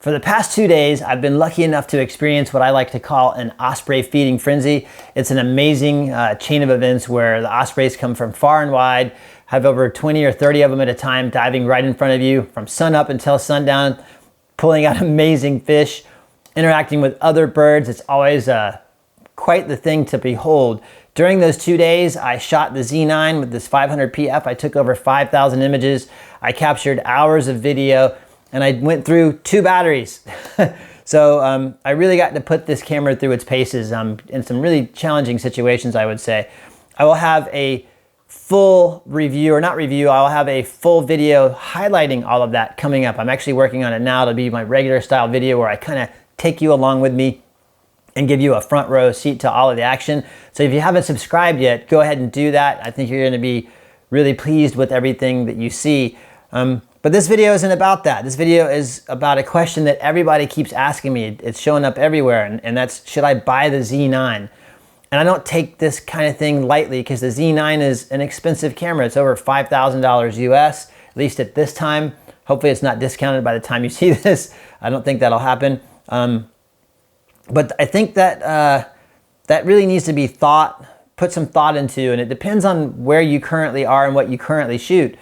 For the past 2 days, I've been lucky enough to experience what I like to call an Osprey feeding frenzy. It's an amazing chain of events where the Ospreys come from far and wide, have over 20 or 30 of them at a time diving right in front of you from sun up until sundown, pulling out amazing fish, interacting with other birds. It's always quite the thing to behold. During those 2 days, I shot the Z9 with this 500 PF. I took over 5,000 images. I captured hours of video, and I went through 2 batteries. So I really got to put this camera through its paces in some really challenging situations, I would say. I will have a full review, or not review, I'll have a full video highlighting all of that coming up. I'm actually working on it now to be my regular style video where I kind of take you along with me and give you a front row seat to all of the action. So if you haven't subscribed yet, go ahead and do that. I think you're gonna be really pleased with everything that you see. But this video isn't about that. This video is about a question that everybody keeps asking me. It's showing up everywhere, and that's, should I buy the Z9? And I don't take this kind of thing lightly because the Z9 is an expensive camera. It's over $5,000 US, at least at this time. Hopefully it's not discounted by the time you see this. I don't think that'll happen. But I think that that really needs to be put some thought into, and it depends on where you currently are and what you currently shoot.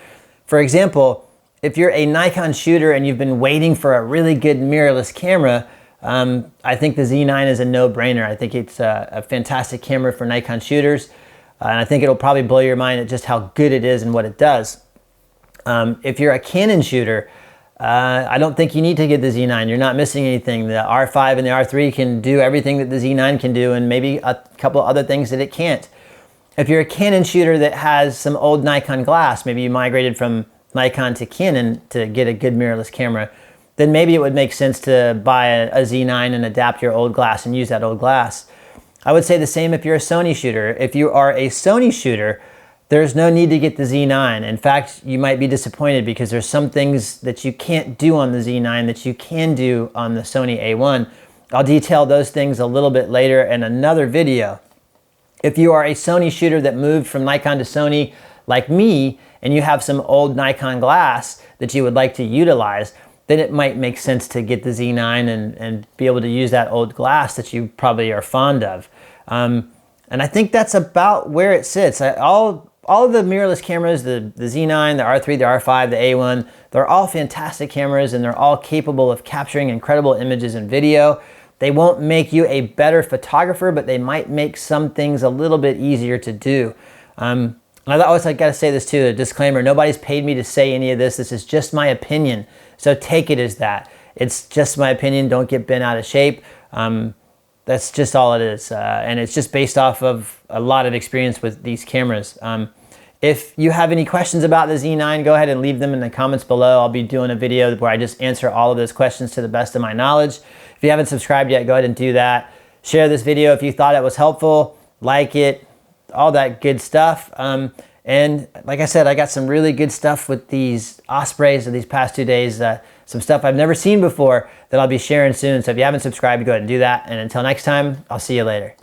For example, if you're a Nikon shooter and you've been waiting for a really good mirrorless camera, I think the Z9 is a no-brainer. I think it's a fantastic camera for Nikon shooters, and I think it'll probably blow your mind at just how good it is and what it does. If you're a Canon shooter, I don't think you need to get the Z9. You're not missing anything. The R5 and the R3 can do everything that the Z9 can do, and maybe a couple other things that it can't. If you're a Canon shooter that has some old Nikon glass, maybe you migrated from Nikon to Canon to get a good mirrorless camera, then maybe it would make sense to buy a Z9 and adapt your old glass and use that old glass. I would say the same if you're a Sony shooter. If you are a Sony shooter, there's no need to get the Z9. In fact, you might be disappointed because there's some things that you can't do on the Z9 that you can do on the Sony A1. I'll detail those things a little bit later in another video. If you are a Sony shooter that moved from Nikon to Sony like me, and you have some old Nikon glass that you would like to utilize, then it might make sense to get the Z9 and be able to use that old glass that you probably are fond of. And I think that's about where it sits. All of the mirrorless cameras, the Z9, the R3, the R5, the A1, they're all fantastic cameras, and they're all capable of capturing incredible images and video. They won't make you a better photographer, but they might make some things a little bit easier to do. I always got to say this too, a disclaimer, nobody's paid me to say any of this. This is just my opinion. So take it as that. It's just my opinion. Don't get bent out of shape. That's just all it is. And it's just based off of a lot of experience with these cameras. If you have any questions about the Z9, go ahead and leave them in the comments below. I'll be doing a video where I just answer all of those questions to the best of my knowledge. If you haven't subscribed yet, go ahead and do that. Share this video if you thought it was helpful. Like it. All that good stuff. And like I said, I got some really good stuff with these Ospreys of these past 2 days. Some stuff I've never seen before that I'll be sharing soon. So if you haven't subscribed, go ahead and do that. And until next time, I'll see you later.